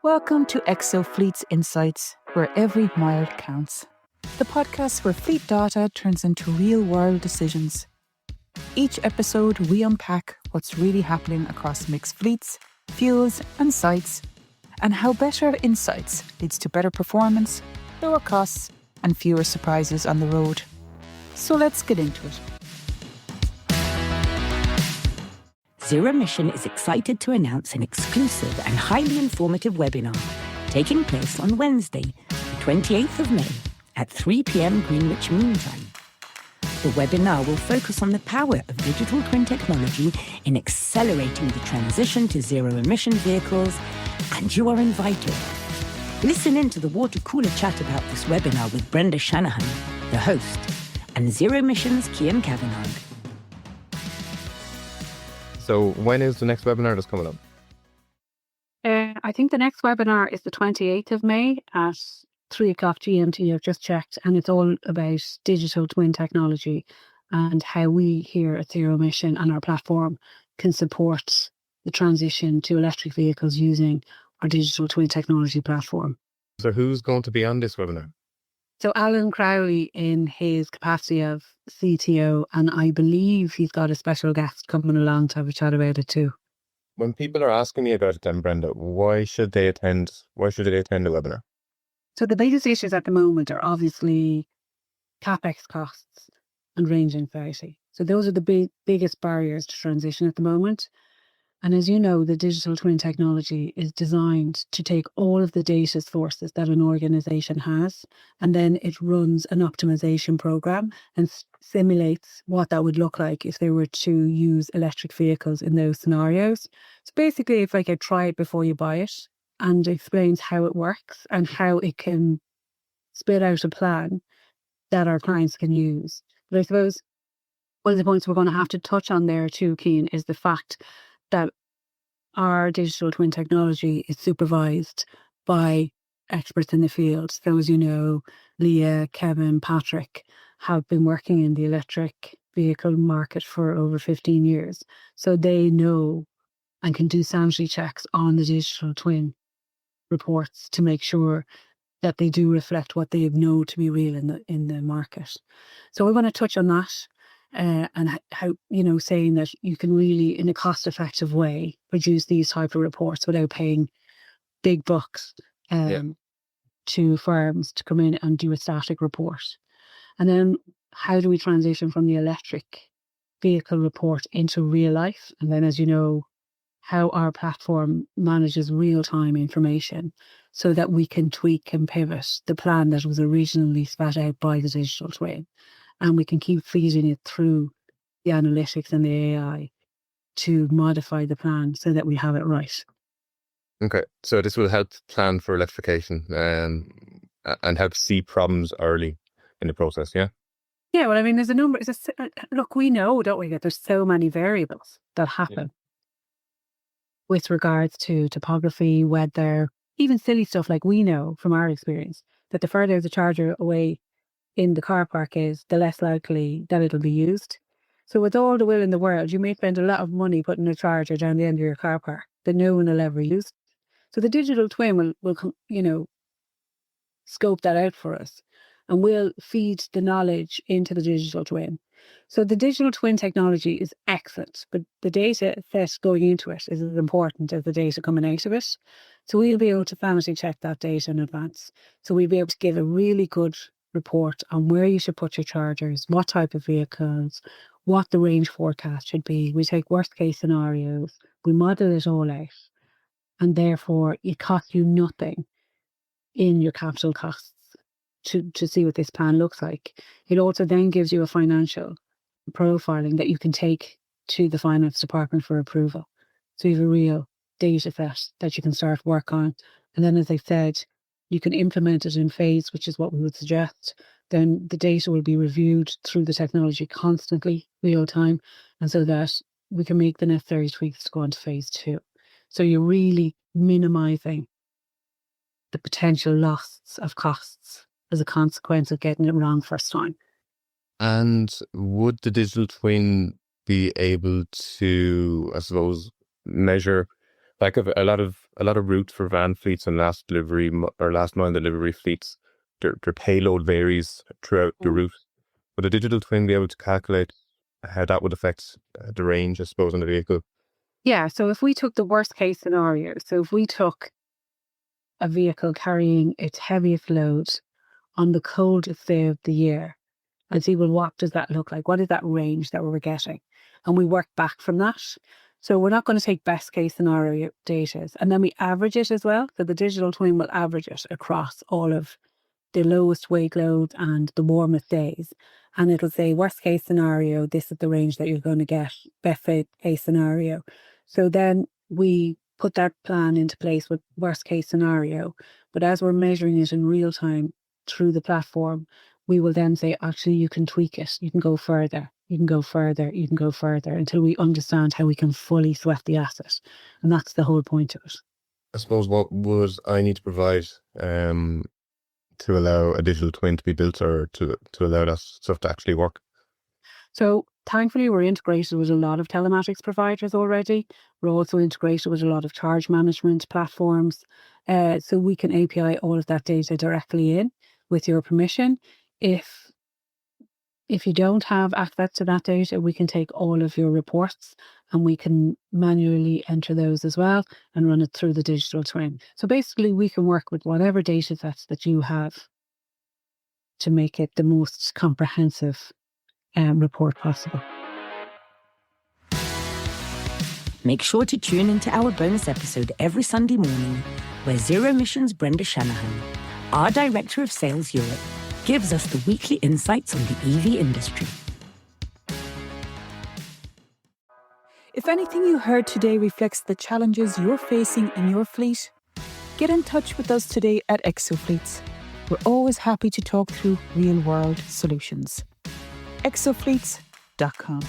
Welcome to EXO Fleet's Insights, where every mile counts. The podcast where fleet data turns into real-world decisions. Each episode, we unpack what's really happening across mixed fleets, fuels and sites, and how better insights leads to better performance, lower costs, and fewer surprises on the road. So let's get into it. ZeroMission is excited to announce an exclusive and highly informative webinar taking place on Wednesday, the 28th of May at 3 p.m. Greenwich Mean Time. The webinar will focus on the power of digital twin technology in accelerating the transition to zero-emission vehicles, and you are invited. Listen in to the water cooler chat about this webinar with Brenda Shanahan, the host, and ZeroMission's Cian Kavanagh. So when is the next webinar that's coming up? I think the next webinar is the 28th of May at 3 o'clock GMT. I've just checked, and it's all about digital twin technology and how we here at ZeroMission and our platform can support the transition to electric vehicles using our digital twin technology platform. So who's going to be on this webinar? So Alan Crowley in his capacity of CTO, and I believe he's got a special guest coming along to have a chat about it too. When people are asking me about it then, Brenda, why should they attend the webinar? So the biggest issues at the moment are obviously CapEx costs and range anxiety. So those are the biggest barriers to transition at the moment. And as you know, the digital twin technology is designed to take all of the data sources that an organization has, and then it runs an optimization program and simulates what that would look like if they were to use electric vehicles in those scenarios. So basically, it's like a try it before you buy it, and explains how it works and how it can spit out a plan that our clients can use. But I suppose one of the points we're going to have to touch on there too, Cian, is the fact that our digital twin technology is supervised by experts in the field. So as you know, Leah, Kevin, Patrick have been working in the electric vehicle market for over 15 years. So they know and can do sanity checks on the digital twin reports to make sure that they do reflect what they know to be real in the market. So we want to touch on that. And how, saying that you can really, in a cost-effective way, produce these type of reports without paying big bucks to firms to come in and do a static report. And then how do we transition from the electric vehicle report into real life? And then, as you know, how our platform manages real-time information so that we can tweak and pivot the plan that was originally spat out by the digital twin. And we can keep feeding it through the analytics and the AI to modify the plan so that we have it right. Okay, so this will help plan for electrification and help see problems early in the process, yeah? Yeah, well, I mean, there's a number. Look, we know, don't we, that there's so many variables that happen with regards to topography, weather, even silly stuff like we know from our experience that the further the charger away in the car park is, the less likely that it'll be used. So with all the will in the world, you may spend a lot of money putting a charger down the end of your car park that no one will ever use. So the digital twin will scope that out for us, and we'll feed the knowledge into the digital twin. So the digital twin technology is excellent, but the data set going into it is as important as the data coming out of it. So we'll be able to sanity check that data in advance. So we'll be able to give a really good report on where you should put your chargers, what type of vehicles, what the range forecast should be. We take worst case scenarios, we model it all out, and therefore it costs you nothing in your capital costs to see what this plan looks like. It also then gives you a financial profiling that you can take to the finance department for approval. So you have a real data set that you can start work on. And then, as I said, you can implement it in phase, which is what we would suggest. Then the data will be reviewed through the technology constantly, real time, and so that we can make the necessary tweaks to go on to phase 2. So you're really minimising the potential loss of costs as a consequence of getting it wrong first time. And would the digital twin be able to, I suppose, measure, like a lot of a lot of routes for van fleets and last mile delivery fleets. Their payload varies throughout the route. Would a digital twin be able to calculate how that would affect the range, I suppose, on the vehicle? Yeah, so if we took the worst case scenario, so if we took a vehicle carrying its heaviest load on the coldest day of the year and see, well, what does that look like? What is that range that we're getting? And we work back from that. So we're not going to take best case scenario data and then we average it as well. So the digital twin will average it across all of the lowest weight loads and the warmest days. And it'll say worst case scenario, this is the range that you're going to get, best case scenario. So then we put that plan into place with worst case scenario. But as we're measuring it in real time through the platform, we will then say, actually, you can tweak it. You can go further. You can go further. You can go further until we understand how we can fully sweat the asset. And that's the whole point of it. I suppose what would I need to provide to allow a digital twin to be built or to allow that stuff to actually work? So thankfully, we're integrated with a lot of telematics providers already. We're also integrated with a lot of charge management platforms. So we can API all of that data directly in with your permission. If you don't have access to that data, we can take all of your reports and we can manually enter those as well and run it through the digital twin. So basically, we can work with whatever data sets that you have to make it the most comprehensive report possible. Make sure to tune into our bonus episode every Sunday morning, where ZeroMission's Brenda Shanahan, our Director of Sales Europe, gives us the weekly insights on the EV industry. If anything you heard today reflects the challenges you're facing in your fleet, get in touch with us today at ExoFleets. We're always happy to talk through real-world solutions. exofleets.com